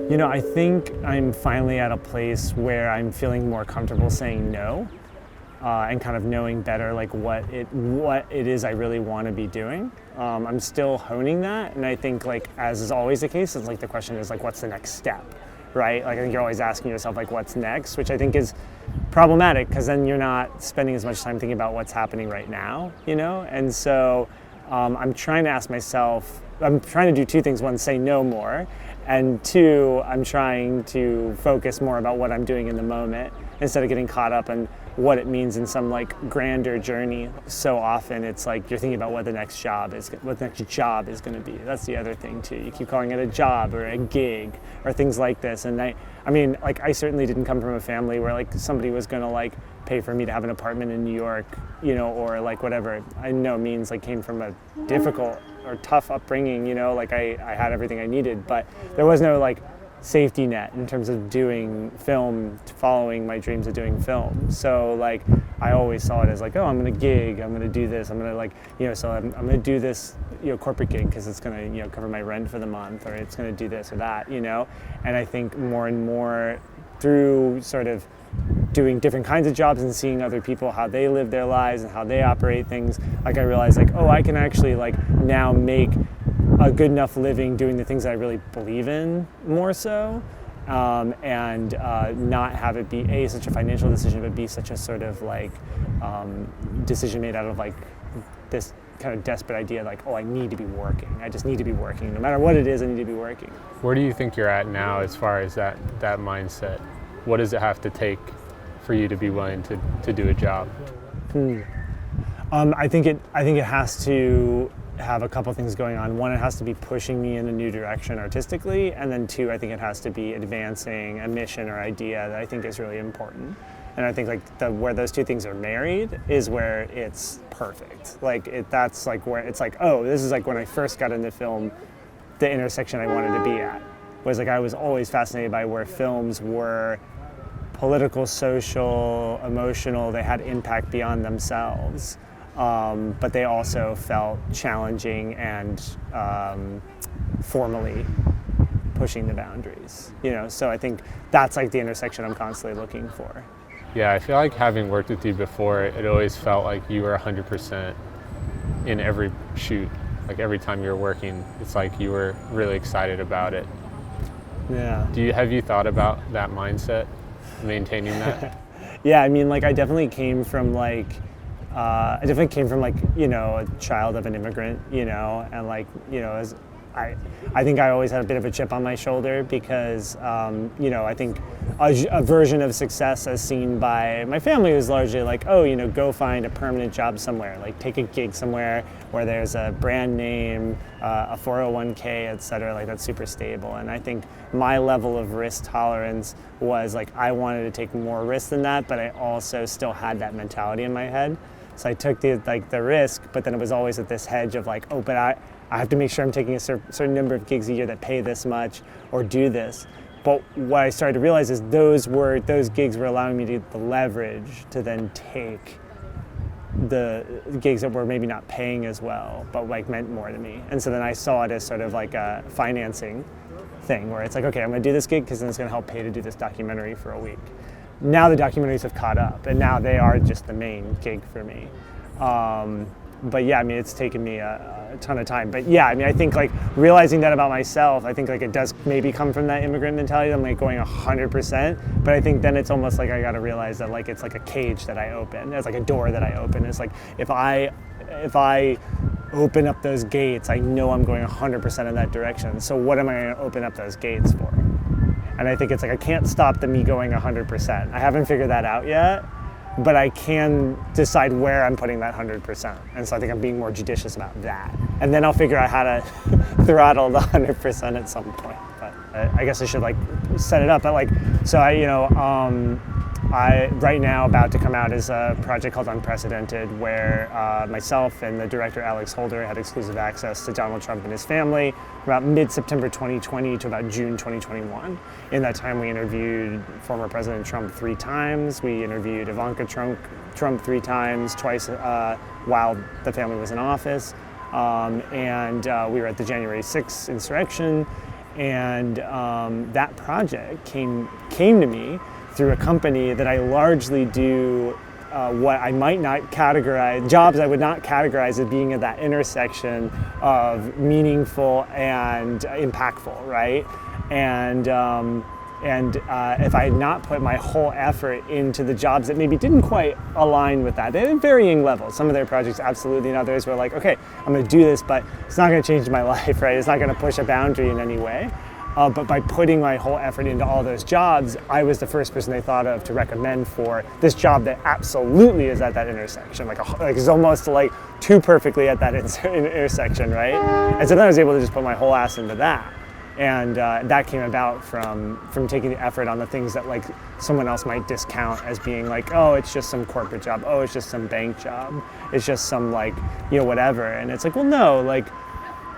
You know, I think I'm finally at a place where I'm feeling more comfortable saying no, and kind of knowing better like what it is I really want to be doing. I'm still honing that, and I think like as is always the case, it's like the question is like what's the next step, right? Like I think you're always asking yourself like what's next, which I think is problematic because then you're not spending as much time thinking about what's happening right now, you know? And so I'm trying to ask myself, I'm trying to do two things. One, say no more, and two, I'm trying to focus more about what I'm doing in the moment instead of getting caught up in what it means in some like grander journey. So often it's like you're thinking about what the next job is going to be. That's the other thing too. You keep calling it a job or a gig or things like this. And I mean, like I certainly didn't come from a family where like somebody was going to like pay for me to have an apartment in New York, you know, or like whatever. I no means like came from a difficult or tough upbringing, you know, like I had everything I needed, but there was no like safety net in terms of doing film, following my dreams of doing film. So like I always saw it as like, oh, I'm gonna gig, I'm gonna do this, I'm gonna like, you know, so I'm gonna do this, you know, corporate gig because it's gonna, you know, cover my rent for the month, or it's gonna do this or that, you know. And I think more and more through sort of doing different kinds of jobs and seeing other people, how they live their lives and how they operate things, like I realized like, oh, I can actually like now make a good enough living doing the things that I really believe in more so, and not have it be such a financial decision, but be such a sort of like decision made out of like this kind of desperate idea like, oh, I need to be working. I just need to be working. No matter what it is, I need to be working. Where do you think you're at now as far as that mindset? What does it have to take for you to be willing to do a job? I think it has to have a couple things going on. One, it has to be pushing me in a new direction artistically, and then two, I think it has to be advancing a mission or idea that I think is really important. And I think like where those two things are married is where it's perfect. Like that's like where it's like, oh, this is like when I first got into film, the intersection I wanted to be at was like I was always fascinated by where films were political, social, emotional. They had impact beyond themselves. But they also felt challenging and formally pushing the boundaries, you know. So I think that's like the intersection I'm constantly looking for. Yeah, I feel like having worked with you before, it always felt like you were 100% in every shoot. Like every time you were working, it's like you were really excited about it. Yeah. Have you thought about that mindset, maintaining that? Yeah, I mean, like I definitely came from like, you know, a child of an immigrant, you know, and like, you know, as I think I always had a bit of a chip on my shoulder because, you know, I think a version of success as seen by my family was largely like, oh, you know, go find a permanent job somewhere, like take a gig somewhere where there's a brand name, a 401k, et cetera, like that's super stable. And I think my level of risk tolerance was like, I wanted to take more risk than that, but I also still had that mentality in my head. So I took the risk, but then it was always at this hedge of like, oh, but I have to make sure I'm taking a certain number of gigs a year that pay this much or do this. But what I started to realize is those gigs were allowing me to get the leverage to then take the gigs that were maybe not paying as well, but like meant more to me. And so then I saw it as sort of like a financing thing where it's like, okay, I'm gonna do this gig because then it's gonna help pay to do this documentary for a week. Now the documentaries have caught up, and now they are just the main gig for me. But yeah, I mean, it's taken me a ton of time. But yeah, I mean, I think like realizing that about myself, I think like it does maybe come from that immigrant mentality. I'm like going 100%, but I think then it's almost like I got to realize that like it's like a cage that I open. It's like a door that I open. It's like if I open up those gates, I know I'm going 100% in that direction. So what am I going to open up those gates for? And I think it's like I can't stop me going 100%. I haven't figured that out yet, but I can decide where I'm putting that 100%. And so I think I'm being more judicious about that. And then I'll figure out how to throttle the 100% at some point. But I guess I should like set it up. But like, so I right now about to come out is a project called Unprecedented, where myself and the director Alex Holder had exclusive access to Donald Trump and his family about mid-September 2020 to about June 2021. In that time, we interviewed former President Trump 3 times. We interviewed Ivanka Trump 3 times, twice while the family was in office. And we were at the January 6th insurrection. And that project came to me through a company that I largely do what I might not categorize, jobs I would not categorize as being at that intersection of meaningful and impactful, right? And if I had not put my whole effort into the jobs that maybe didn't quite align with that, at varying levels. Some of their projects absolutely, and others were like, okay, I'm going to do this, but it's not going to change my life, right? It's not going to push a boundary in any way. But by putting my whole effort into all those jobs, I was the first person they thought of to recommend for this job that absolutely is at that intersection. Like it's almost like too perfectly at that intersection, right? And so then I was able to just put my whole ass into that. And that came about from taking the effort on the things that like someone else might discount as being like, oh, it's just some corporate job. Oh, it's just some bank job. It's just some like, whatever. And it's like, well, no, like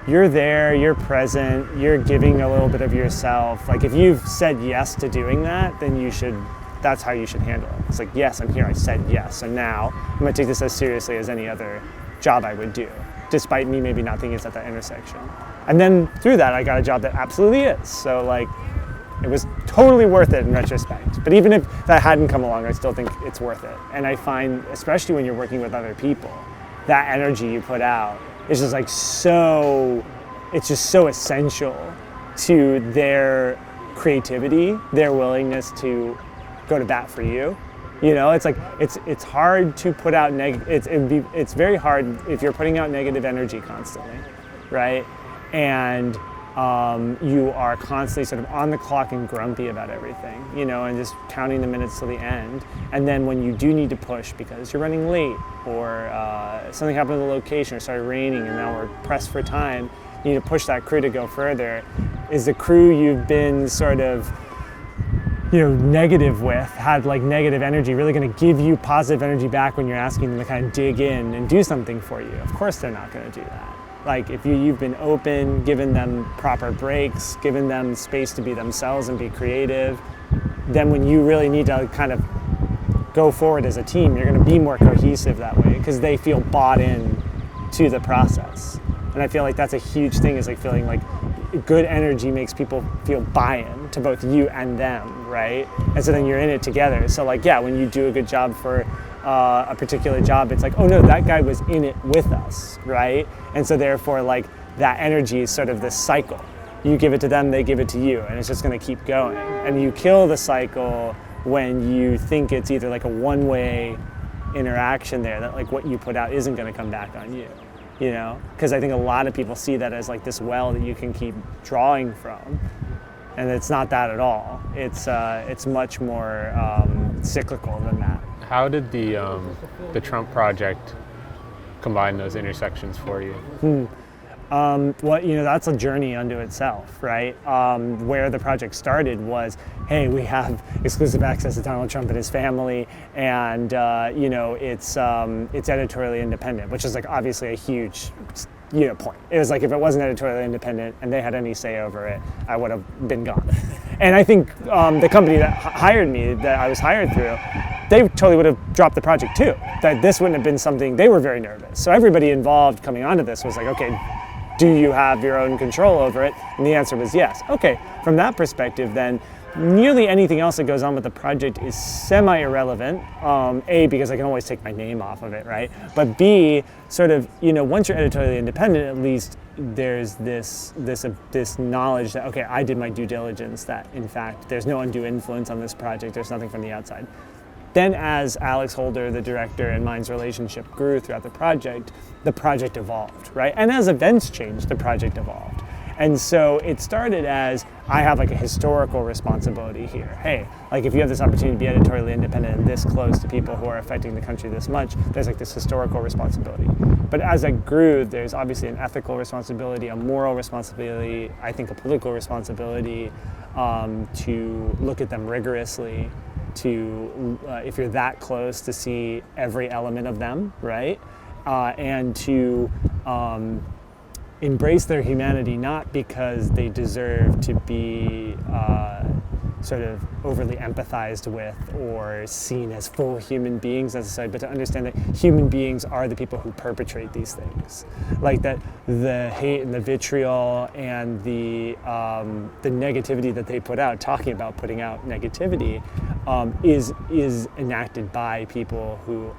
you're there, you're present, you're giving a little bit of yourself. Like if you've said yes to doing that, then that's how you should handle it. It's like, yes, I'm here, I said yes. So now I'm gonna take this as seriously as any other job I would do, despite me maybe not thinking it's at that intersection. And then through that, I got a job that absolutely is. So like, it was totally worth it in retrospect. But even if that hadn't come along, I still think it's worth it. And I find, especially when you're working with other people, that energy you put out is just like it's just so essential to their creativity, their willingness to go to bat for you. It's like, it's hard to put out it's very hard if you're putting out negative energy constantly, right? And you are constantly sort of on the clock and grumpy about everything, and just counting the minutes till the end. And then when you do need to push because you're running late or something happened to the location or started raining and now we're pressed for time, you need to push that crew to go further. Is the crew you've been sort of negative with, had like negative energy, really going to give you positive energy back when you're asking them to kind of dig in and do something for you? Of course they're not going to do that. Like if you've been open, given them proper breaks, given them space to be themselves and be creative, then when you really need to kind of go forward as a team, you're going to be more cohesive that way because they feel bought in to the process. And I feel like that's a huge thing, is like feeling like good energy makes people feel buy-in to both you and them, right? And so then you're in it together. So like, yeah, when you do a good job for a particular job, it's like, oh no, that guy was in it with us, right? And so therefore, like, that energy is sort of this cycle. You give it to them, they give it to you, and it's just going to keep going. And you kill the cycle when you think it's either like a one-way interaction there, that like what you put out isn't going to come back on you, because I think a lot of people see that as like this well that you can keep drawing from, and it's not that at all. It's much more cyclical than that. How did the Trump project combine those intersections for you? Well, that's a journey unto itself, right? Where the project started was, hey, we have exclusive access to Donald Trump and his family, and it's editorially independent, which is like obviously a huge point. It was like if it wasn't editorially independent and they had any say over it, I would have been gone. And I think the company that hired me, that I was hired through, they totally would have dropped the project too. That this wouldn't have been something, they were very nervous. So everybody involved coming onto this was like, okay, do you have your own control over it? And the answer was yes. Okay, from that perspective then, nearly anything else that goes on with the project is semi-irrelevant. A, because I can always take my name off of it, right? But B, sort of, once you're editorially independent, at least there's this knowledge that, okay, I did my due diligence, that in fact, there's no undue influence on this project, there's nothing from the outside. Then as Alex Holder, the director, and mine's relationship grew throughout the project evolved, right? And as events changed, the project evolved. And so it started as, I have like a historical responsibility here. Hey, like if you have this opportunity to be editorially independent and this close to people who are affecting the country this much, there's like this historical responsibility. But as I grew, there's obviously an ethical responsibility, a moral responsibility, I think a political responsibility to look at them rigorously, to, if you're that close, to see every element of them, right? And to embrace their humanity, not because they deserve to be sort of overly empathized with or seen as full human beings necessarily, but to understand that human beings are the people who perpetrate these things. Like that the hate and the vitriol and the negativity that they put out, talking about putting out negativity, is enacted by people who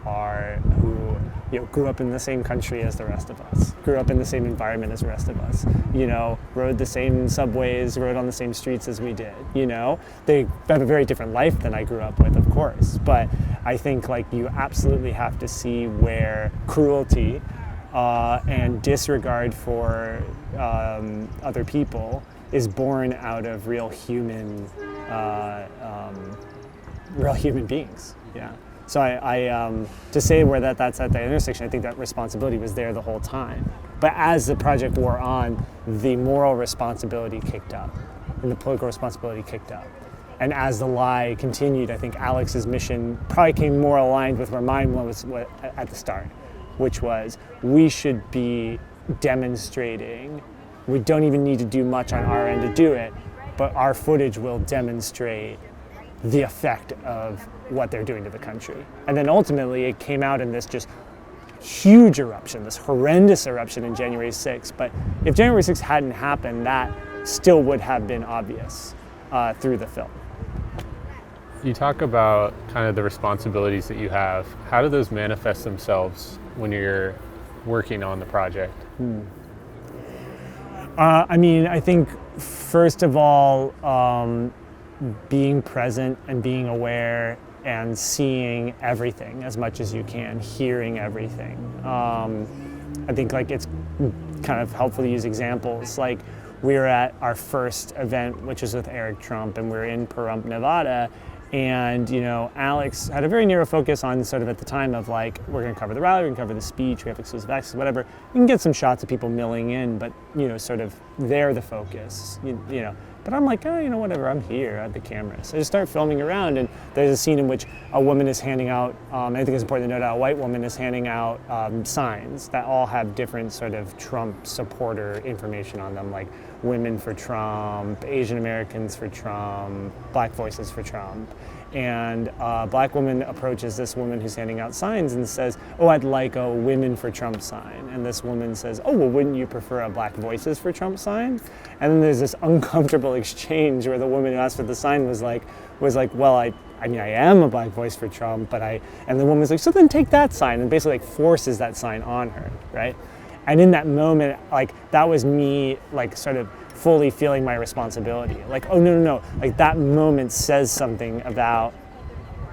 grew up in the same country as the rest of us, grew up in the same environment as the rest of us, rode the same subways, rode on the same streets as we did, They have a very different life than I grew up with, of course, but I think you absolutely have to see where cruelty and disregard for other people is born out of real human beings. Yeah. So I to say where that's at that intersection, I think that responsibility was there the whole time. But as the project wore on, the moral responsibility kicked up, and the political responsibility kicked up. And as the lie continued, I think Alex's mission probably came more aligned with where mine was at the start, which was we should be demonstrating. We don't even need to do much on our end to do it, but our footage will demonstrate the effect of what they're doing to the country. And then ultimately it came out in this just huge eruption, this horrendous eruption in January 6th. But if January 6th hadn't happened, that still would have been obvious through the film. You talk about kind of the responsibilities that you have. How do those manifest themselves when you're working on the project? I think first of all, being present and being aware and seeing everything as much as you can, hearing everything. I think it's kind of helpful to use examples. We were at our first event, which was with Eric Trump, and we were in Pahrump, Nevada. And, Alex had a very narrow focus on sort of at the time of we're going to cover the rally, we're going to cover the speech, we have exclusive access, whatever. You can get some shots of people milling in, but, sort of they're the focus, But I'm whatever, I'm here at the camera. So I just start filming around, and there's a scene in which a woman is handing out, I think it's important to note, a white woman is handing out signs that all have different sort of Trump supporter information on them, like women for Trump, Asian Americans for Trump, Black voices for Trump. And a Black woman approaches this woman who's handing out signs and says, "Oh, I'd like a Women for Trump sign." And this woman says, "Oh, well, wouldn't you prefer a Black Voices for Trump sign?" And then there's this uncomfortable exchange where the woman who asked for the sign was like, "Well, I am a Black voice for Trump, but and the woman was like, "So then take that sign," and basically forces that sign on her, right? And in that moment, that was me, sort of fully feeling my responsibility. Oh, no. That moment says something about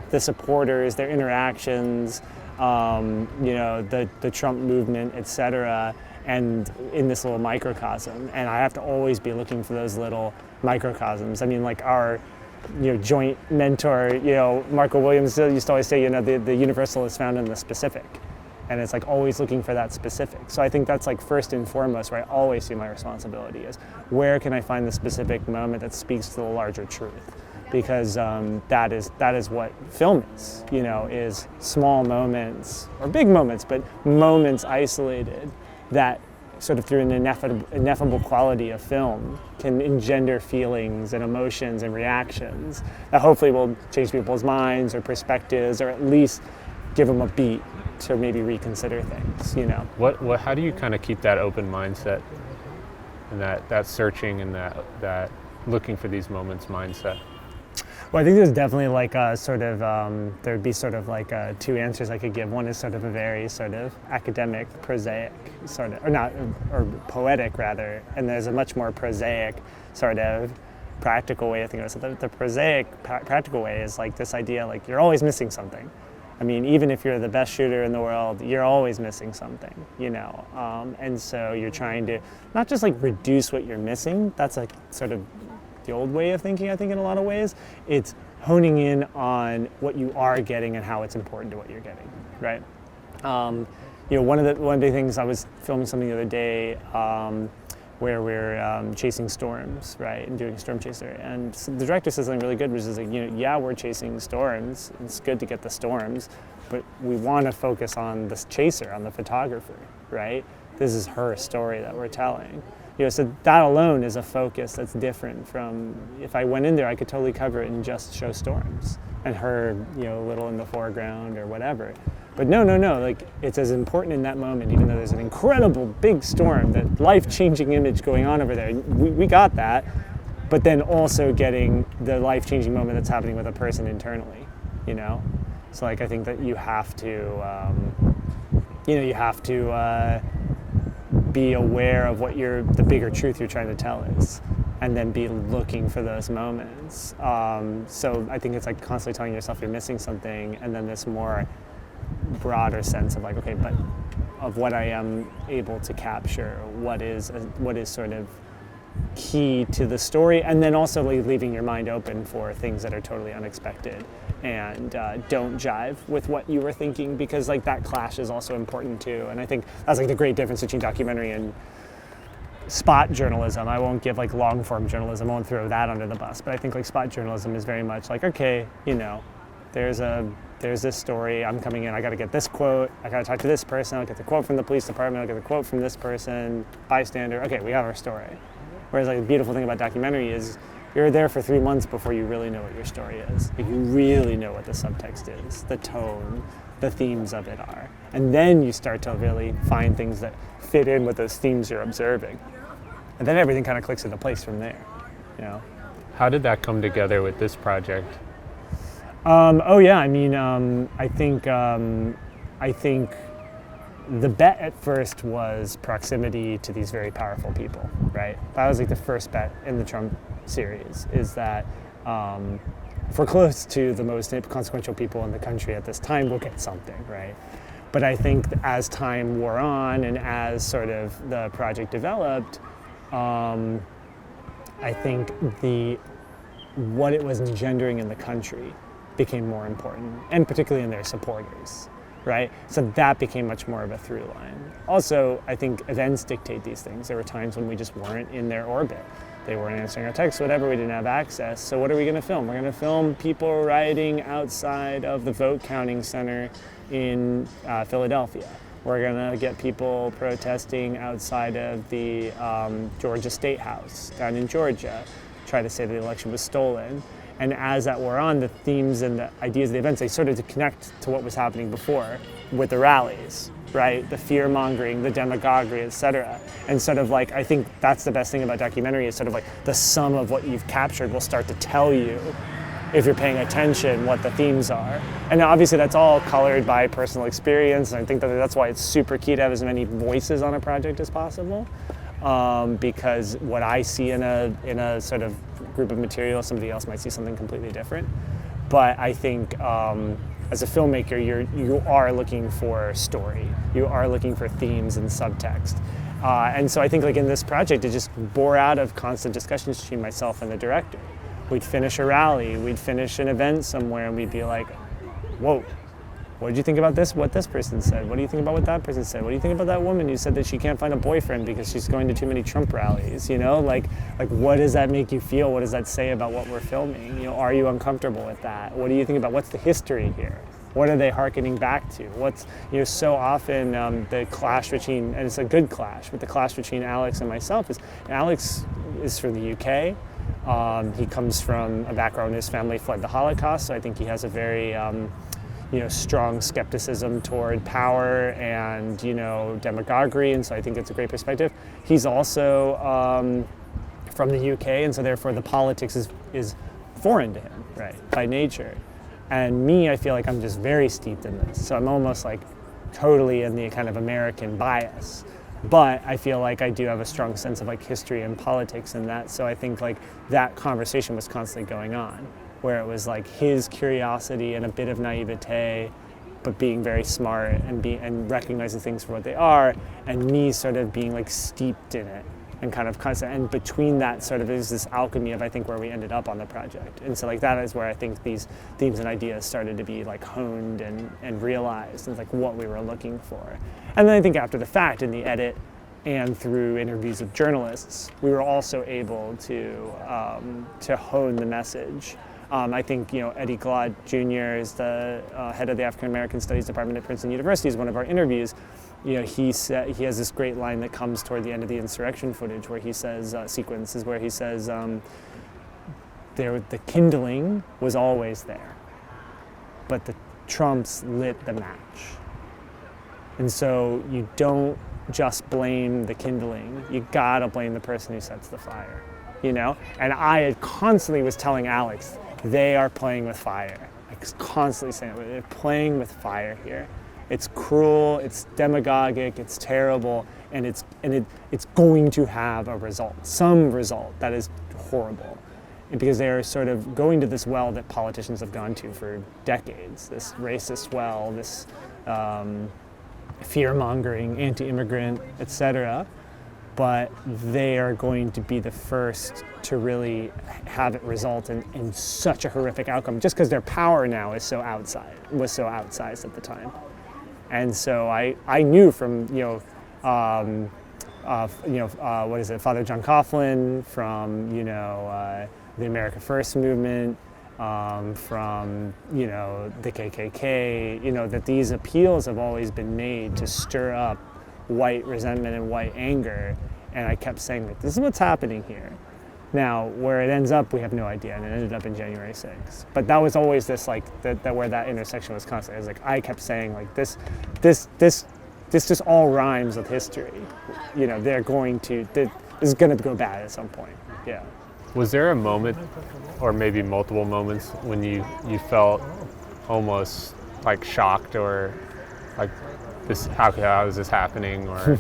the supporters, their interactions, the Trump movement, etc., and in this little microcosm. And I have to always be looking for those little microcosms. Our joint mentor, Marco Williams used to always say, the universal is found in the specific. And it's always looking for that specific. So I think that's first and foremost where I always see my responsibility is where can I find the specific moment that speaks to the larger truth? Because that is what film is small moments or big moments, but moments isolated that sort of through an ineffable quality of film can engender feelings and emotions and reactions that hopefully will change people's minds or perspectives, or at least give them a beat to maybe reconsider things, What? How do you kind of keep that open mindset and that searching and that looking for these moments mindset? Well, I think there's definitely a sort of there'd be sort of two answers I could give. One is sort of a very sort of academic, prosaic sort of, or poetic rather, and there's a much more prosaic sort of practical way of thinking about it. So the prosaic practical way is this idea you're always missing something. Even if you're the best shooter in the world, you're always missing something, and so you're trying to not just reduce what you're missing. That's sort of the old way of thinking, I think, in a lot of ways. It's honing in on what you are getting and how it's important to what you're getting, right? One of the big things, I was filming something the other day where we're chasing storms, right, and doing a storm chaser. And so the director says something really good, which is yeah, we're chasing storms. It's good to get the storms, but we want to focus on this chaser, on the photographer, right? This is her story that we're telling. So that alone is a focus that's different from if I went in there, I could totally cover it and just show storms and her, a little in the foreground or whatever. But no, like it's as important in that moment, even though there's an incredible big storm, that life-changing image going on over there. We got that, but then also getting the life-changing moment that's happening with a person internally, So like I think that you have to, be aware of what the bigger truth you're trying to tell is, and then be looking for those moments. So I think it's like constantly telling yourself you're missing something, and then this more broader sense of like, okay, but of what I am able to capture, what is sort of key to the story, and then also leaving your mind open for things that are totally unexpected and don't jive with what you were thinking, because like that clash is also important too. And I think that's like the great difference between documentary and spot journalism. I won't give like long form journalism, I won't throw that under the bus, but I think like spot journalism is very much like, okay, there's this story, I'm coming in, I gotta get this quote, I gotta talk to this person, I'll get the quote from the police department, I'll get the quote from this person, bystander, okay, we have our story. Whereas like the beautiful thing about documentary is you're there for 3 months before you really know what your story is. Like you really know what the subtext is, the tone, the themes of it are. And then you start to really find things that fit in with those themes you're observing. And then everything kind of clicks into place from there, How did that come together with this project? I think the bet at first was proximity to these very powerful people, right? That was like the first bet in the Trump series, is that if we're close to the most consequential people in the country at this time, we'll get something, right? But I think as time wore on and as sort of the project developed, I think what it was engendering in the country became more important, and particularly in their supporters, right? So that became much more of a through line. Also, I think events dictate these things. There were times when we just weren't in their orbit. They weren't answering our texts, whatever, we didn't have access. So what are we gonna film? We're gonna film people rioting outside of the vote counting center in Philadelphia. We're gonna get people protesting outside of the Georgia State House down in Georgia, try to say the election was stolen. And as that wore on, the themes and the ideas of the events, they started to connect to what was happening before with the rallies, right? The fear mongering, the demagoguery, et cetera. And sort of like, I think that's the best thing about documentary, is sort of like the sum of what you've captured will start to tell you, if you're paying attention, what the themes are. And obviously that's all colored by personal experience. And I think that's why it's super key to have as many voices on a project as possible. Because what I see in a sort of group of material, somebody else might see something completely different. But I think as a filmmaker, you are looking for story. You are looking for themes and subtext. And so I think like in this project, it just bore out of constant discussions between myself and the director. We'd finish a rally, we'd finish an event somewhere, and we'd be like, whoa, what did you think about this? What this person said? What do you think about what that person said? What do you think about that woman who said that she can't find a boyfriend because she's going to too many Trump rallies? Like what does that make you feel? What does that say about what we're filming? Are you uncomfortable with that? What do you think about what's the history here? What are they hearkening back to? What's, so often the clash between, and it's a good clash, but the clash between Alex and myself is, Alex is from the UK. He comes from a background, his family fled the Holocaust, so I think he has a very strong skepticism toward power and, demagoguery, and so I think it's a great perspective. He's also from the UK, and so therefore the politics is foreign to him, right, by nature. And me, I feel like I'm just very steeped in this, so I'm almost like totally in the kind of American bias. But I feel like I do have a strong sense of like history and politics in that, so I think like that conversation was constantly going on, where it was like his curiosity and a bit of naivete, but being very smart and recognizing things for what they are, and me sort of being like steeped in it and kind of constant. And between that sort of is this alchemy of, I think, where we ended up on the project. And so like that is where I think these themes and ideas started to be like honed and realized, and like what we were looking for. And then I think after the fact, in the edit and through interviews with journalists, we were also able to hone the message. I think Eddie Glaude Jr. is the head of the African American Studies Department at Princeton University. Is one of our interviews. he has this great line that comes toward the end of the Insurrection footage where he says, sequences where he says, the kindling was always there, but the Trumps lit the match. And so you don't just blame the kindling, you gotta blame the person who sets the fire, And I constantly was telling Alex, they are playing with fire. I was constantly saying, they're playing with fire here. It's cruel, it's demagogic, it's terrible, and it's going to have a result, some result that is horrible. Because they're sort of going to this well that politicians have gone to for decades, this racist well, this fear-mongering, anti-immigrant, etc. But they are going to be the first to really have it result in such a horrific outcome, just because their power now was so outsized at the time. And so I knew from Father John Coughlin, from the America First movement, from the KKK, that these appeals have always been made to stir up white resentment and white anger, and I kept saying, this is what's happening here. Now, where it ends up, we have no idea, and it ended up in January 6th. But that was always this, that where that intersection was constant. It was I kept saying, this just all rhymes with history. This is going to go bad at some point. Yeah. Was there a moment, or maybe multiple moments, when you felt almost shocked, or this, how is this happening, or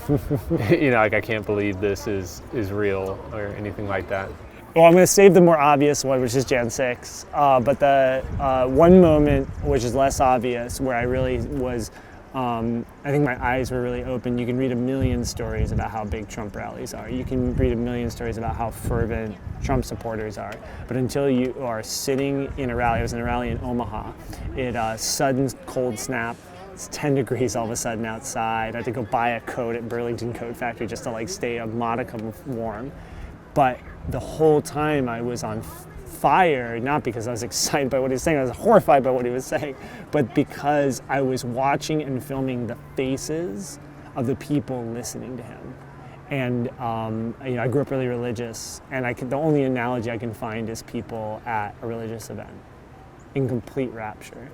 I can't believe this is real, or anything like that? Well, I'm going to save the more obvious one, which is Jan 6. But the one moment, which is less obvious, where I really was, I think my eyes were really open. You can read a million stories about how big Trump rallies are. You can read a million stories about how fervent Trump supporters are. But until you are sitting in a rally, I was in a rally in Omaha, sudden cold snap. It's 10 degrees all of a sudden outside. I had to go buy a coat at Burlington Coat Factory just to stay a modicum warm. But the whole time I was on fire, not because I was excited by what he was saying, I was horrified by what he was saying, but because I was watching and filming the faces of the people listening to him. And I grew up really religious, and the only analogy I can find is people at a religious event in complete rapture.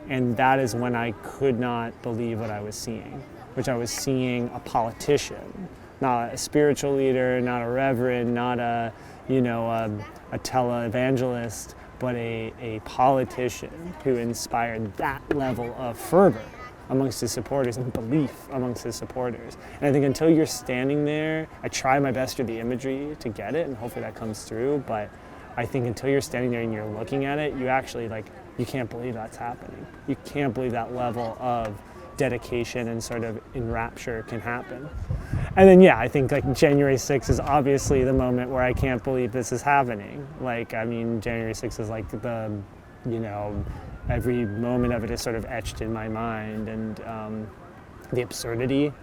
And that is when I could not believe what I was seeing, which I was seeing a politician, not a spiritual leader, not a reverend, not a televangelist, but a politician who inspired that level of fervor amongst his supporters and belief amongst his supporters. And I think until you're standing there, I try my best through the imagery to get it, and hopefully that comes through, but I think until you're standing there and you're looking at it, you actually you can't believe that's happening. You can't believe that level of dedication and sort of enrapture can happen. And then, I think January 6th is obviously the moment where I can't believe this is happening. January 6th is every moment of it is sort of etched in my mind, and the absurdity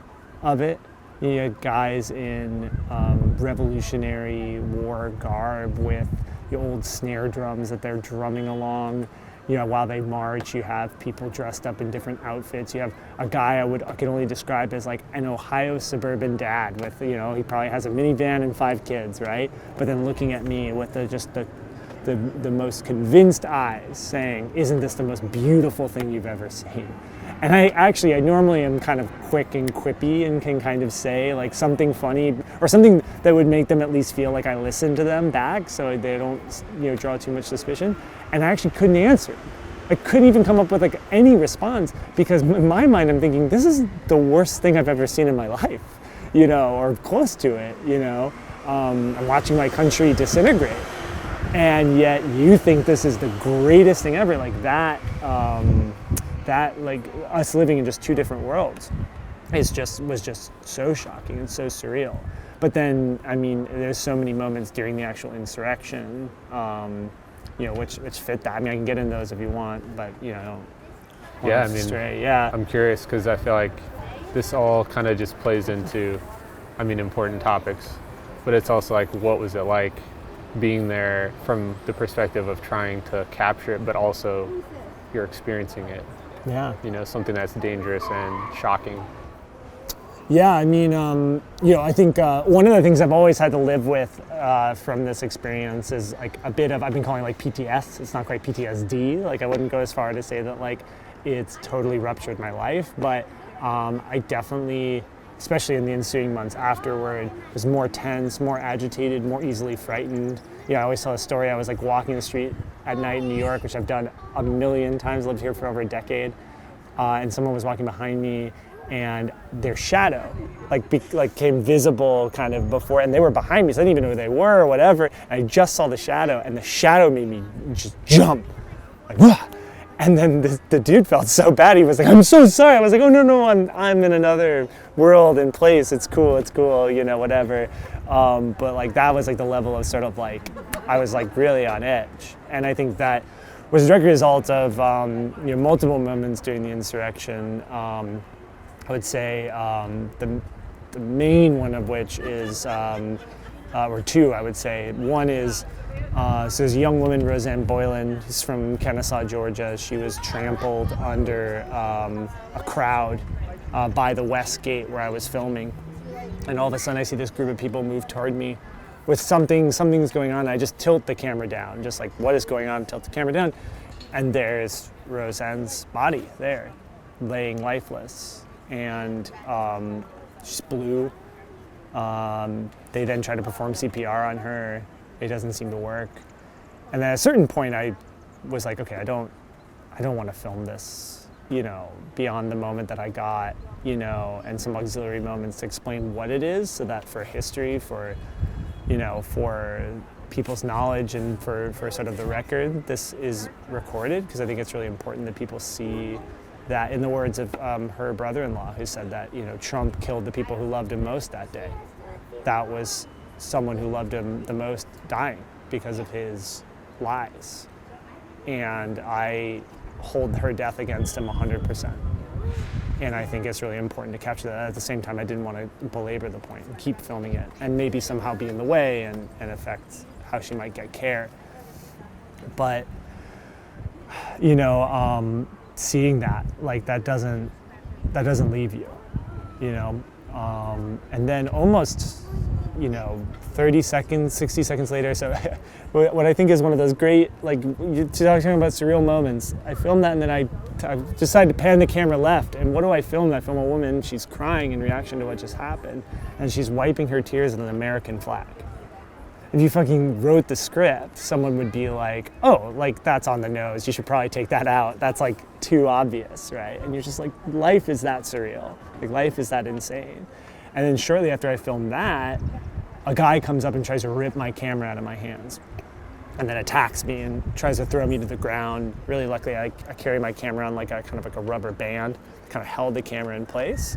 of it. You had guys in Revolutionary War garb with the old snare drums that they're drumming along. While they march, you have people dressed up in different outfits. You have a guy I can only describe as an Ohio suburban dad with, he probably has a minivan and 5 kids, right? But then looking at me with the most convinced eyes saying, isn't this the most beautiful thing you've ever seen? And I normally am kind of quick and quippy and can kind of say something funny or something that would make them at least feel like I listened to them back, so they don't draw too much suspicion. And I actually couldn't answer. I couldn't even come up with any response, because in my mind I'm thinking, this is the worst thing I've ever seen in my life, or close to it. I'm watching my country disintegrate, and yet you think this is the greatest thing ever, us living in just two different worlds was just so shocking and so surreal. But then, there's so many moments during the actual insurrection, which fit that. I can get into those if you want, but I don't want to stray. Yeah. I'm curious because I feel like this all kind of just plays into, important topics, but it's also what was it like being there from the perspective of trying to capture it, but also you're experiencing it. Yeah. Something that's dangerous and shocking. Yeah, I mean, I think one of the things I've always had to live with from this experience is like a bit of, I've been calling like PTS. It's not quite PTSD. Like I wouldn't go as far to say that like it's totally ruptured my life, but I definitely, especially in the ensuing months afterward, was more tense, more agitated, more easily frightened. I always tell a story. I was like walking the street at night in New York, which I've done a million times, lived here for over a decade, and someone was walking behind me, and their shadow came visible kind of before, and they were behind me, so I didn't even know who they were or whatever. And I just saw the shadow, and the shadow made me just jump, like, wah! And then the dude felt so bad. He was like, "I'm so sorry." I was like, "Oh no, I'm in another world and place. It's cool, whatever." But like that was like the level of sort of like I was like really on edge, and I think that was a direct result of multiple moments during the insurrection. I would say the main one of which is, or two, I would say. One is, so there's a young woman, Roseanne Boylan, who's from Kennesaw, Georgia. She was trampled under a crowd by the West Gate where I was filming. And all of a sudden I see this group of people move toward me with something's going on. I just tilt the camera down, just like, what is going on? Tilt the camera down. And there's Roseanne's body there, laying lifeless. And she's blue. They then try to perform CPR on her. It doesn't seem to work. And then at a certain point, I was like, okay, I don't want to film this, beyond the moment that I got, and some auxiliary moments to explain what it is, so that for history, for people's knowledge and for sort of the record, this is recorded, because I think it's really important that people see that, in the words of her brother-in-law, who said that, Trump killed the people who loved him most that day. That was someone who loved him the most dying because of his lies. And I hold her death against him 100%. And I think it's really important to capture that. At the same time, I didn't want to belabor the point and keep filming it and maybe somehow be in the way and affect how she might get care. But, seeing that, like, that doesn't leave you, and then almost, 30 seconds, 60 seconds later, so what I think is one of those great, like, you're talking about surreal moments, I filmed that, and then I decided to pan the camera left, and what do I film? I film a woman, she's crying in reaction to what just happened, and she's wiping her tears on an American flag. If you fucking wrote the script, someone would be like, oh, like, that's on the nose, you should probably take that out. That's like too obvious, right? And you're just like, life is that surreal. Like, life is that insane. And then shortly after I filmed that, a guy comes up and tries to rip my camera out of my hands and then attacks me and tries to throw me to the ground. Really luckily, I carry my camera on like a kind of like a rubber band, kind of held the camera in place.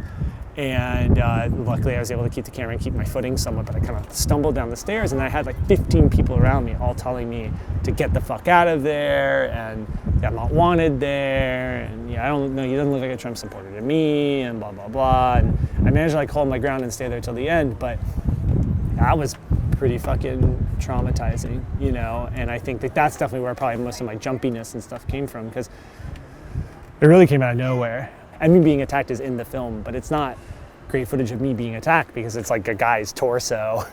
And luckily I was able to keep the camera and keep my footing somewhat, but I kind of stumbled down the stairs and I had like 15 people around me all telling me to get the fuck out of there and I'm not wanted there and I don't know, you don't look like a Trump supporter to me and blah, blah, blah. And I managed to like hold my ground and stay there till the end, but that was pretty fucking traumatizing, and I think that that's definitely where probably most of my jumpiness and stuff came from, because it really came out of nowhere. I mean, being attacked is in the film, but it's not great footage of me being attacked because it's like a guy's torso,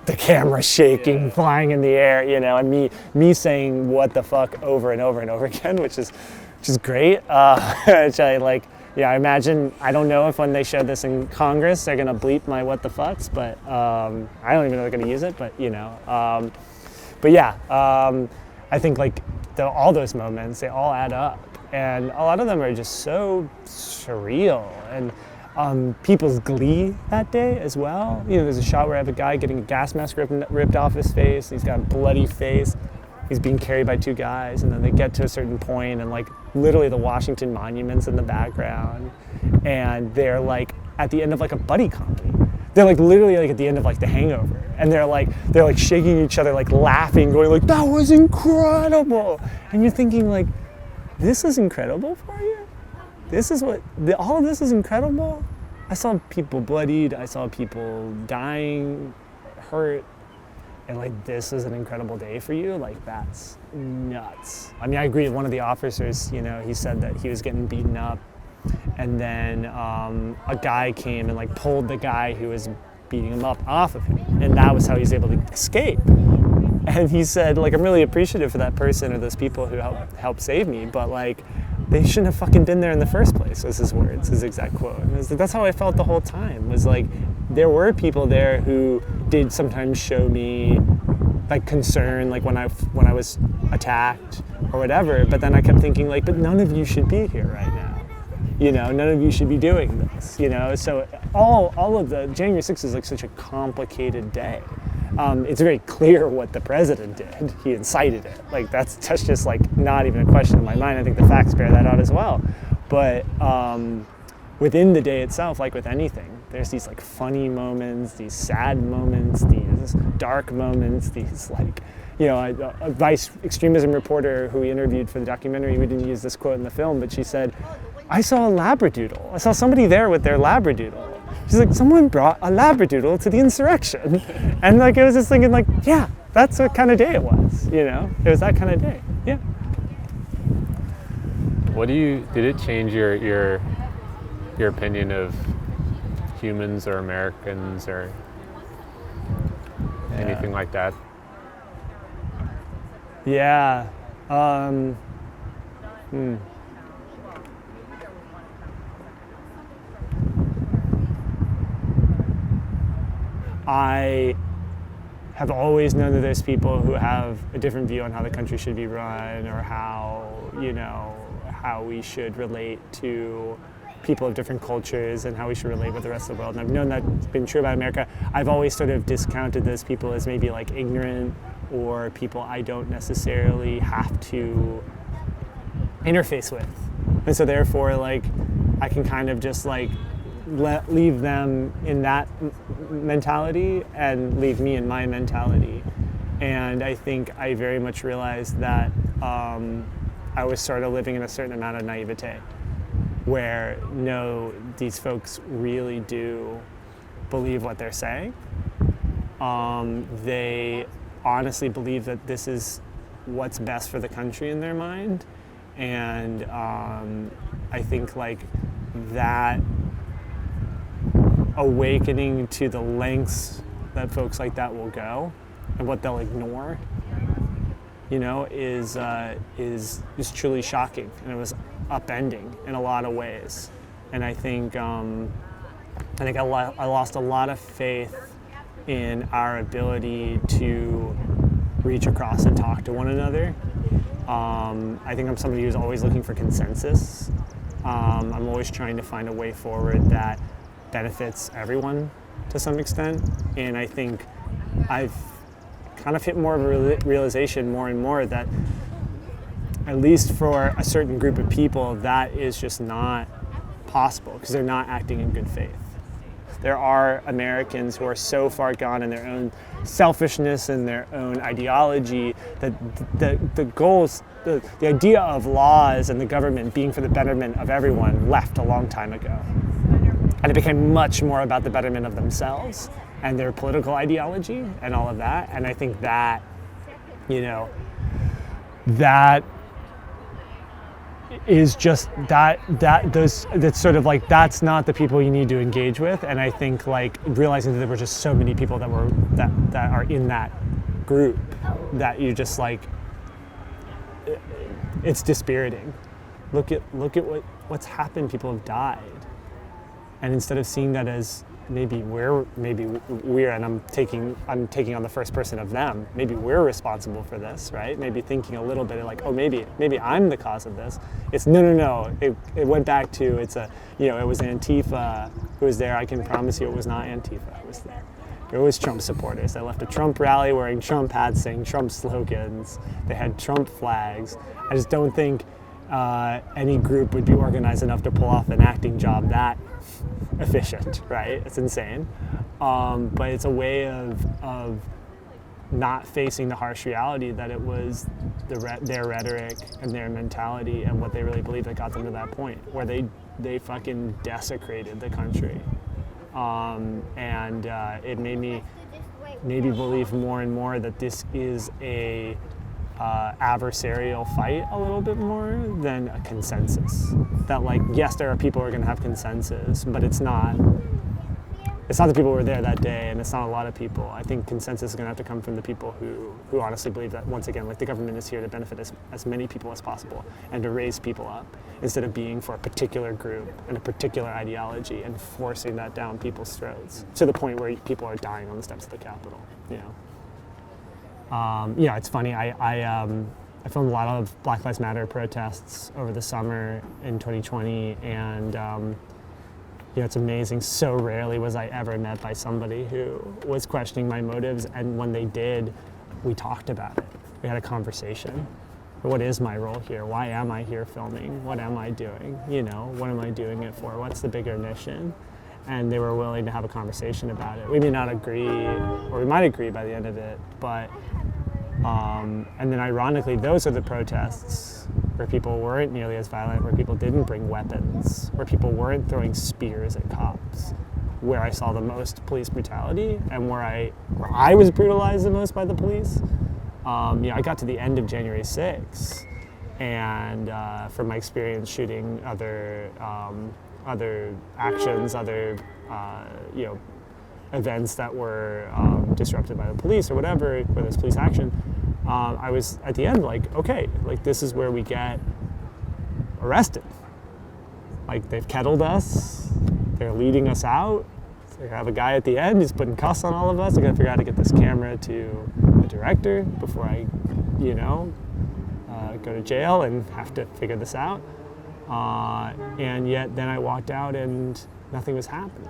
the camera shaking, flying in the air, and me saying what the fuck over and over and over again, which is great. Which I like. Yeah, I imagine, I don't know if when they show this in Congress, they're gonna bleep my what the fucks, but I don't even know they're gonna use it, but I think like all those moments, they all add up. And a lot of them are just so surreal. And people's glee that day as well. There's a shot where I have a guy getting a gas mask ripped off his face. He's got a bloody face. He's being carried by two guys, and then they get to a certain point, and like literally the Washington Monument's in the background, and they're like at the end of like a buddy comedy. They're like literally like at the end of like The Hangover, and they're like shaking each other, like laughing, going like, "That was incredible!" And you're thinking like, this is incredible for you? This is all of this is incredible? I saw people bloodied, I saw people dying, hurt, and like, this is an incredible day for you? Like, that's nuts. I mean, I agree with one of the officers, he said that he was getting beaten up And then a guy came and like pulled the guy who was beating him up off of him, and that was how he was able to escape. And he said, like, I'm really appreciative for that person or those people who helped save me, but like, they shouldn't have fucking been there in the first place, was his words, his exact quote. And like, that's how I felt the whole time, was like, there were people there who did sometimes show me like concern, like when I was attacked or whatever, but then I kept thinking like, but none of you should be here right now. You know, none of you should be doing this, you know? So all of the, January 6th is like such a complicated day. It's very clear what the president did. He incited it. Like that's just like not even a question in my mind. I think the facts bear that out as well. But within the day itself, like with anything, there's these like funny moments, these sad moments, these dark moments, these like, you know, a vice extremism reporter who we interviewed for the documentary, we didn't use this quote in the film, but she said, I saw a labradoodle. I saw somebody there with their labradoodle. She's like, someone brought a labradoodle to the insurrection. And like, I was just thinking like, yeah, that's what kind of day it was, you know? It was that kind of day, yeah. Did it change your opinion of humans or Americans or anything like that? Yeah. I have always known that there's people who have a different view on how the country should be run, or how, you know, how we should relate to people of different cultures and how we should relate with the rest of the world. And I've known that's been true about America. I've always sort of discounted those people as maybe like ignorant, or people I don't necessarily have to interface with. And so therefore, like, I can kind of just like leave them in that mentality and leave me in my mentality. And I think I very much realized that I was sort of living in a certain amount of naivete, where no, these folks really do believe what they're saying. They honestly believe that this is what's best for the country in their mind. And I think like that awakening to the lengths that folks like that will go and what they'll ignore, you know, is truly shocking, and it was upending in a lot of ways. And I think I lost a lot of faith in our ability to reach across and talk to one another. I think I'm somebody who's always looking for consensus. I'm always trying to find a way forward that benefits everyone to some extent. And I think I've kind of hit more of a realization more and more that at least for a certain group of people, that is just not possible because they're not acting in good faith. There are Americans who are so far gone in their own selfishness and their own ideology that the goals, the idea of laws and the government being for the betterment of everyone left a long time ago. And it became much more about the betterment of themselves and their political ideology and all of that. And I think that, you know, that is just that's sort of like, that's not the people you need to engage with. And I think like realizing that there were just so many people that are in that group that you just like, it's dispiriting. Look at what's happened. People have died. And instead of seeing that as maybe we're, and I'm taking on the first person of them, maybe we're responsible for this, right? Maybe thinking a little bit like, oh, maybe I'm the cause of this. It's no. It went back to, it was Antifa who was there. I can promise you it was not Antifa who was there. It was Trump supporters. They left a Trump rally wearing Trump hats, saying Trump slogans. They had Trump flags. I just don't think any group would be organized enough to pull off an acting job that efficient, right? It's insane. But it's a way of not facing the harsh reality that it was their rhetoric and their mentality and what they really believed that got them to that point where they fucking desecrated the country. It made me believe more and more that this is a adversarial fight a little bit more than a consensus. That like, yes, there are people who are going to have consensus, but it's not the people who were there that day, and it's not a lot of people. I think consensus is going to have to come from the people who honestly believe that, once again, like the government is here to benefit as many people as possible and to raise people up instead of being for a particular group and a particular ideology and forcing that down people's throats to the point where people are dying on the steps of the Capitol. It's funny. I filmed a lot of Black Lives Matter protests over the summer in 2020, and it's amazing. So rarely was I ever met by somebody who was questioning my motives, and when they did, we talked about it. We had a conversation. What is my role here? Why am I here filming? What am I doing? What am I doing it for? What's the bigger mission? And they were willing to have a conversation about it. We may not agree, or we might agree by the end of it, but and then ironically, those are the protests where people weren't nearly as violent, where people didn't bring weapons, where people weren't throwing spears at cops, where I saw the most police brutality, and where I was brutalized the most by the police. I got to the end of January 6th, and from my experience shooting other actions, other events that were disrupted by the police or whatever, where there's police action, I was at the end like, okay, like this is where we get arrested. Like they've kettled us, they're leading us out. So they have a guy at the end who's putting cuffs on all of us. I gotta figure out how to get this camera to the director before I, go to jail and have to figure this out. And yet then I walked out and nothing was happening.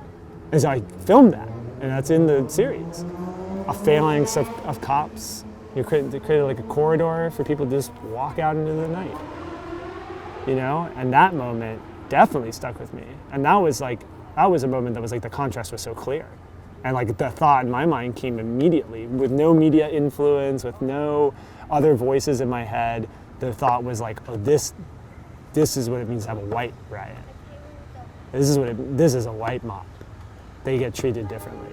And so I filmed that, and that's in the series. A phalanx of cops. They created like a corridor for people to just walk out into the night. And that moment definitely stuck with me. And that was a moment that was like the contrast was so clear. And like the thought in my mind came immediately with no media influence, with no other voices in my head. The thought was like, oh, this is what it means to have a white riot. This is a white mob. They get treated differently.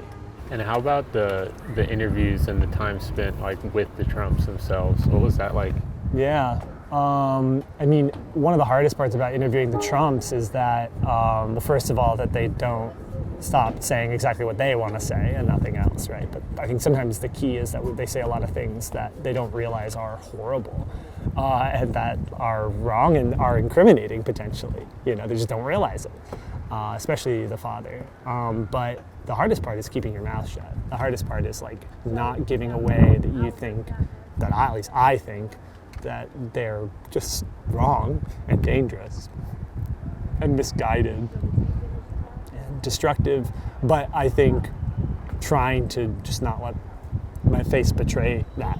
And how about the interviews and the time spent like with the Trumps themselves? What was that like? Yeah. One of the hardest parts about interviewing the Trumps is that, first of all, that they don't stop saying exactly what they want to say and nothing else, right? But I think sometimes the key is that they say a lot of things that they don't realize are horrible and that are wrong and are incriminating potentially. They just don't realize it, especially the father. But the hardest part is keeping your mouth shut. The hardest part is like not giving away that you think, that at least I think, that they're just wrong and dangerous and misguided and destructive. But I think trying to just not let my face betray that,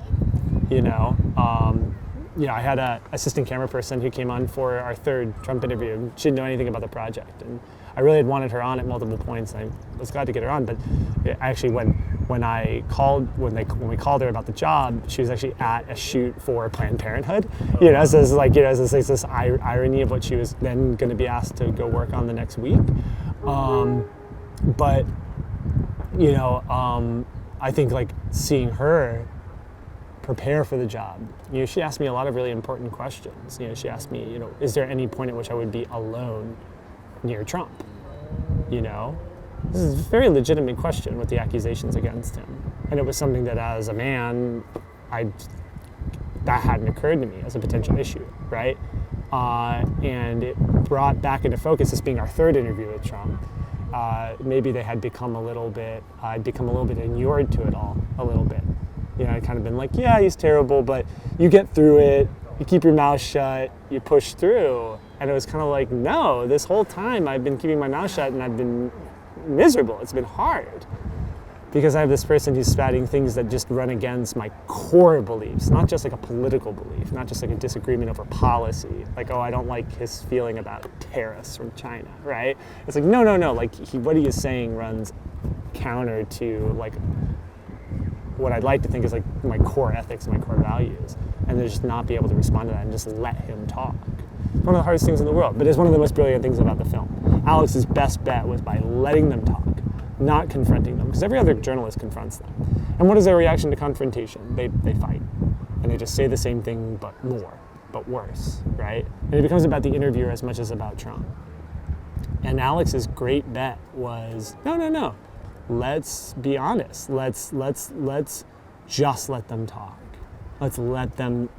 I had an assistant camera person who came on for our third Trump interview. She didn't know anything about the project, and I really had wanted her on at multiple points. And I was glad to get her on, but actually when we called her about the job, she was actually at a shoot for Planned Parenthood. So it's like, it's this irony of what she was then going to be asked to go work on the next week. I think like seeing her prepare for the job, she asked me a lot of really important questions. She asked me, is there any point at which I would be alone near Trump? This is a very legitimate question with the accusations against him. And it was something that as a man, that hadn't occurred to me as a potential issue, right? And it brought back into focus this being our third interview with Trump. Maybe they had become a little bit inured to it all a little bit. I'd kind of been like, yeah, he's terrible, but you get through it, you keep your mouth shut, you push through. And it was kind of like, no, this whole time I've been keeping my mouth shut and I've been miserable. It's been hard because I have this person who's spouting things that just run against my core beliefs, not just like a political belief, not just like a disagreement over policy. Like, oh, I don't like his feeling about tariffs from China, right? It's like, no. Like what he is saying runs counter to like what I'd like to think is like my core ethics and my core values, and to just not be able to respond to that and just let him talk. It's one of the hardest things in the world, but it's one of the most brilliant things about the film. Alex's best bet was by letting them talk, not confronting them, because every other journalist confronts them. And what is their reaction to confrontation? They fight. and they just say the same thing but more, but worse, right? And it becomes about the interviewer as much as about Trump. And Alex's great bet was, no, let's be honest. Let's just let them talk. Let's let them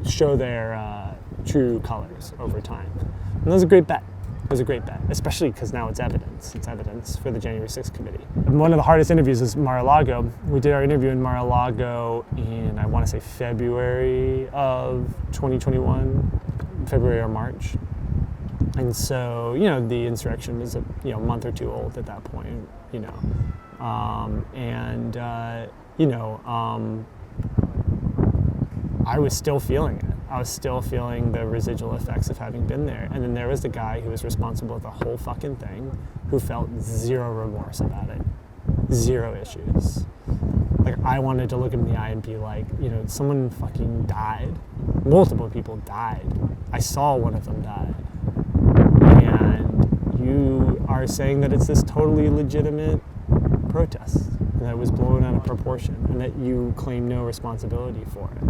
show their true colors over time. And that was a great bet. It was a great bet, especially because now it's evidence. It's evidence for the January 6th committee. And one of the hardest interviews is Mar-a-Lago. We did our interview in Mar-a-Lago in, I want to say, February of 2021, February or March. And so, the insurrection was a month or two old at that point, I was still feeling it. I was still feeling the residual effects of having been there. And then there was the guy who was responsible for the whole fucking thing who felt zero remorse about it. Zero issues. Like, I wanted to look him in the eye and be like, someone fucking died. Multiple people died. I saw one of them die. And you are saying that it's this totally legitimate protest, and that it was blown out of proportion, and that you claim no responsibility for it.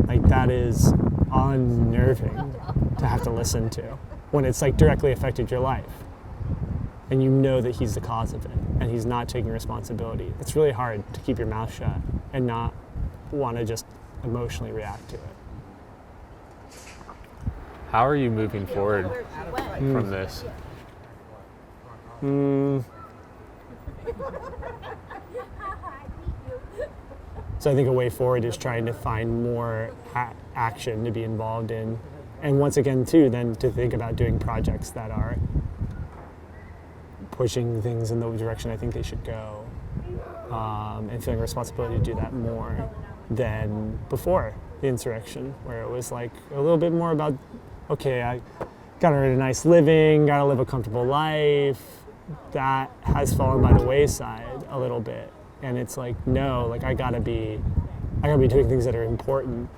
Like, that is unnerving to have to listen to when it's like directly affected your life. And you know that he's the cause of it, and he's not taking responsibility. It's really hard to keep your mouth shut and not want to just emotionally react to it. How are you moving forward from this? So I think a way forward is trying to find more action to be involved in. And once again, too, then to think about doing projects that are pushing things in the direction I think they should go, and feeling a responsibility to do that more than before the insurrection, where it was like a little bit more about, okay, I gotta earn a nice living, gotta live a comfortable life. That has fallen by the wayside a little bit. And it's like, no, like I gotta be doing things that are important.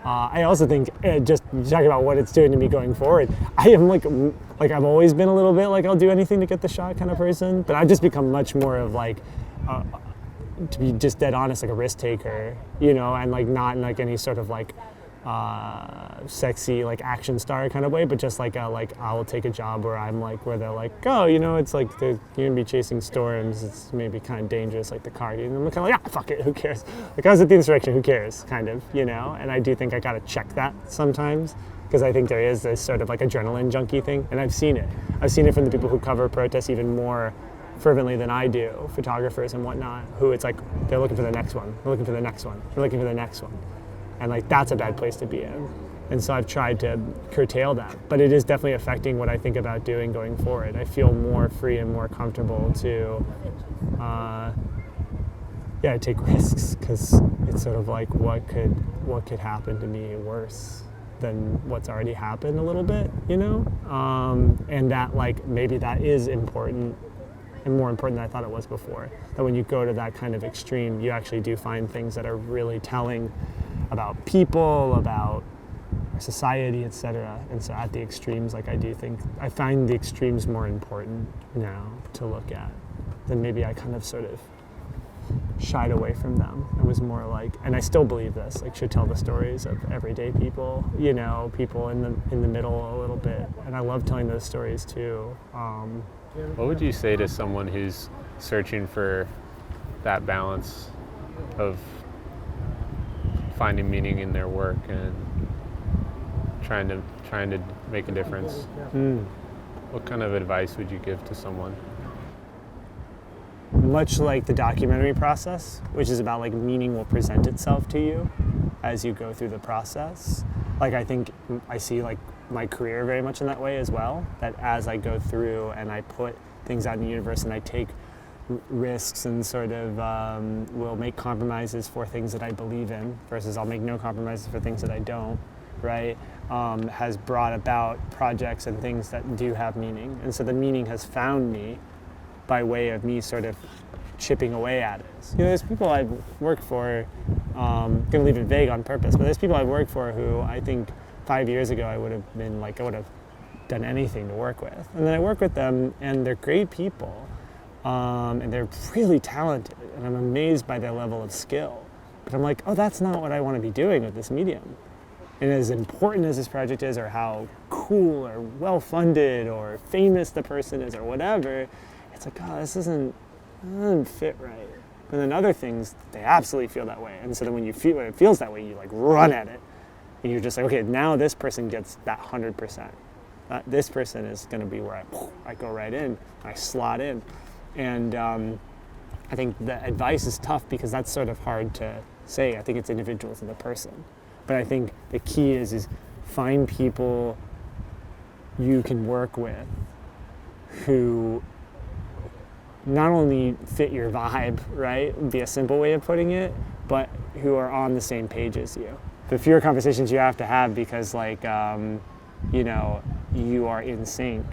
I also think, just talking about what it's doing to me going forward, I am like I've always been a little bit like I'll do anything to get the shot kind of person, but I've just become much more of like, to be just dead honest, like a risk taker, and like not in like any sort of like sexy like action star kind of way, but just like I will take a job where I'm like, where they're like, oh, it's like you're gonna be chasing storms, it's maybe kind of dangerous, like the car, and I'm kind of like, fuck it, who cares? Like I was at the insurrection, who cares, kind of, and I do think I gotta check that sometimes, because I think there is this sort of like adrenaline junkie thing, and I've seen it from the people who cover protests even more fervently than I do, photographers and whatnot, who it's like they're looking for the next one, they're looking for the next one, they're looking for the next one. And like that's a bad place to be in. And so I've tried to curtail that. But it is definitely affecting what I think about doing going forward. I feel more free and more comfortable to take risks, because it's sort of like what could happen to me worse than what's already happened a little bit, and that like maybe that is important and more important than I thought it was before. That when you go to that kind of extreme, you actually do find things that are really telling about people, about our society, etc. And so at the extremes, like I find the extremes more important now to look at than maybe I kind of sort of shied away from them. It was more like, and I still believe this, like should tell the stories of everyday people, people in the middle a little bit. And I love telling those stories too. What would you say to someone who's searching for that balance of finding meaning in their work and trying to make a difference? What kind of advice would you give to someone? Much like the documentary process, which is about like meaning will present itself to you as you go through the process. Like I think I see like my career very much in that way as well, that as I go through and I put things out in the universe and I take risks and sort of will make compromises for things that I believe in versus I'll make no compromises for things that I don't, right? Has brought about projects and things that do have meaning. And so the meaning has found me by way of me sort of chipping away at it. There's people I've worked for, I'm gonna leave it vague on purpose, but there's people I've worked for who I think 5 years ago I would have done anything to work with. And then I work with them and they're great people. And they're really talented, and I'm amazed by their level of skill. But I'm like, oh, that's not what I want to be doing with this medium. And as important as this project is, or how cool or well-funded or famous the person is or whatever, it's like, oh, this doesn't fit right. And then other things, they absolutely feel that way. And so then when it feels that way, you like run at it. And you're just like, okay, now this person gets that 100%. This person is going to be where I go right in, I slot in. And I think the advice is tough because that's sort of hard to say. I think it's individual to the person. But I think the key is find people you can work with who not only fit your vibe, right, would be a simple way of putting it, but who are on the same page as you. The fewer conversations you have to have because, like, you are in sync,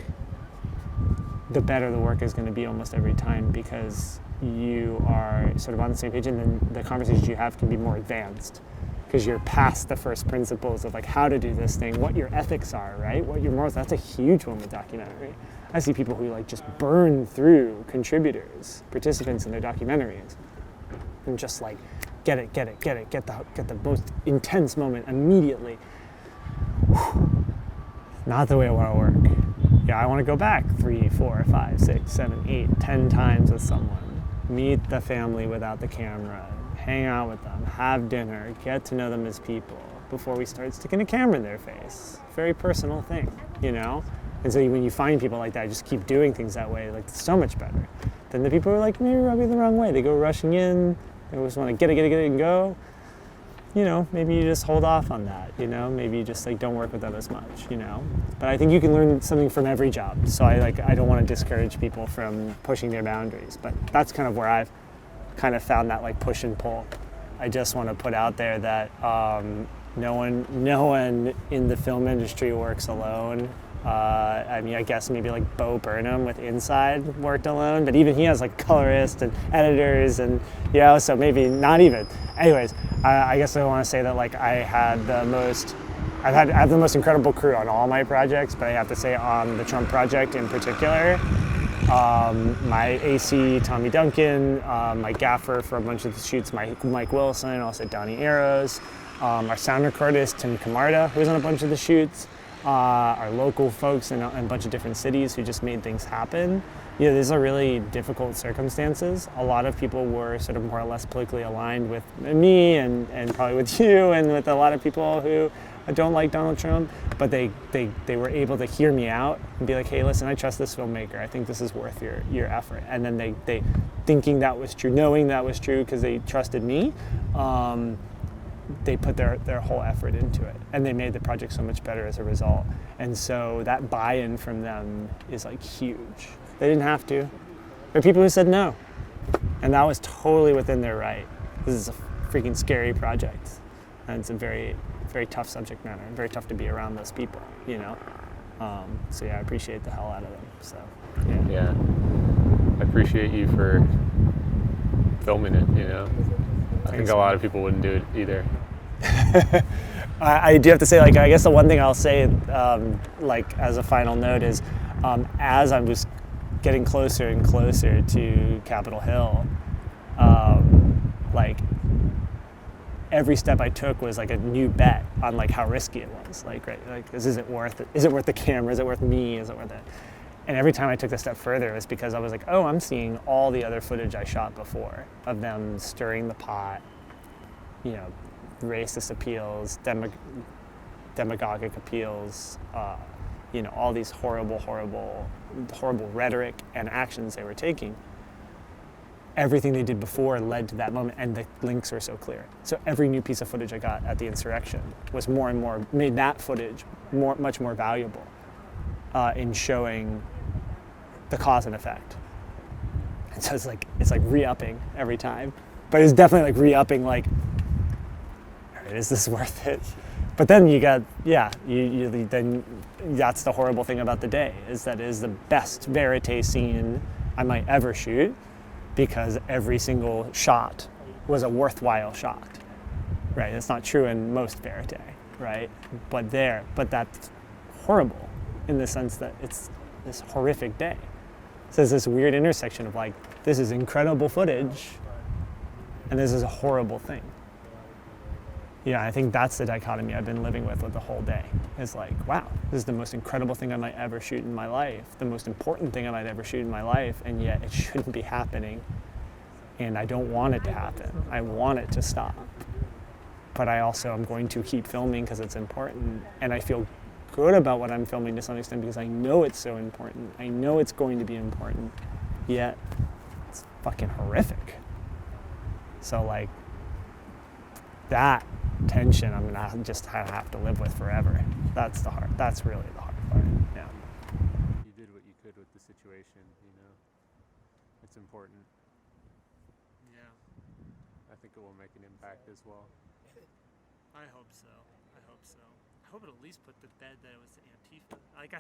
the better the work is going to be almost every time because you are sort of on the same page, and then the conversations you have can be more advanced because you're past the first principles of like how to do this thing, what your ethics are, right? What your morals. That's a huge one with documentary. I see people who like just burn through contributors, participants in their documentaries, and just like get the most intense moment immediately. Not the way I want to work. Yeah, I want to go back 3, 4, 5, 6, 7, 8, 10 times with someone, meet the family without the camera, hang out with them, have dinner, get to know them as people before we start sticking a camera in their face. Very personal thing, And so when you find people like that, just keep doing things that way, like it's so much better. Then the people who are like, maybe rubbing the wrong way. They go rushing in, they just want to get it and go. Maybe you just hold off on that, maybe you just like don't work with them as much, But I think you can learn something from every job. So I don't want to discourage people from pushing their boundaries, but that's kind of where I've kind of found that like push and pull. I just want to put out there that no one in the film industry works alone. I guess maybe like Bo Burnham with Inside worked alone, but even he has like colorists and editors and, so maybe not even. Anyways, I guess I want to say that like I have the most incredible crew on all my projects, but I have to say on the Trump project in particular, my AC, Tommy Duncan, my gaffer for a bunch of the shoots, Mike Wilson, also Donnie Arrows, our sound recordist, Tim Camarda, who was on a bunch of the shoots, our local folks in a bunch of different cities who just made things happen. These are really difficult circumstances. A lot of people were sort of more or less politically aligned with me and probably with you and with a lot of people who don't like Donald Trump, but they were able to hear me out and be like, hey, listen, I trust this filmmaker. I think this is worth your effort. And then they thinking that was true, knowing that was true because they trusted me, they put their whole effort into it. And they made the project so much better as a result. And so that buy-in from them is like huge. They didn't have to. There are people who said no. And that was totally within their right. This is a freaking scary project. And it's a very, very tough subject matter, and very tough to be around those people, So I appreciate the hell out of them. So yeah. I appreciate you for filming it. I think a lot of people wouldn't do it either. I do have to say, I guess the one thing I'll say, as a final note is, as I was getting closer and closer to Capitol Hill, every step I took was like a new bet on how risky it was. Is it worth it? Is it worth the camera? Is it worth me? Is it worth it? And every time I took a step further, it was because I was like, oh, I'm seeing all the other footage I shot before of them stirring the pot, racist appeals, demagogic appeals, all these horrible rhetoric and actions they were taking. Everything they did before led to that moment, and the links were so clear. So every new piece of footage I got at the Insurrection was more and more, made that footage much more valuable in showing the cause and effect. And so it's like re-upping every time. But it's definitely re-upping, all right, is this worth it? But then you got, then that's the horrible thing about the day, is that it is the best verite scene I might ever shoot, because every single shot was a worthwhile shot, right? It's not true in most verite, right? But that's horrible in the sense that it's this horrific day. So there's this weird intersection of this is incredible footage, and this is a horrible thing. Yeah, I think that's the dichotomy I've been living with the whole day. It's like, wow, this is the most incredible thing I might ever shoot in my life, the most important thing I might ever shoot in my life, and yet it shouldn't be happening. And I don't want it to happen. I want it to stop. But I also am going to keep filming because it's important. And I feel good about what I'm filming to some extent because I know it's so important. I know it's going to be important. Yet, it's fucking horrific. So like, that tension I'm gonna just have to live with forever. That's really the hard part. Yeah. You did what you could with the situation, you know. It's important. Yeah. I think it will make an impact as well. I hope so. I hope at least put to bed that it was Antifa. Like,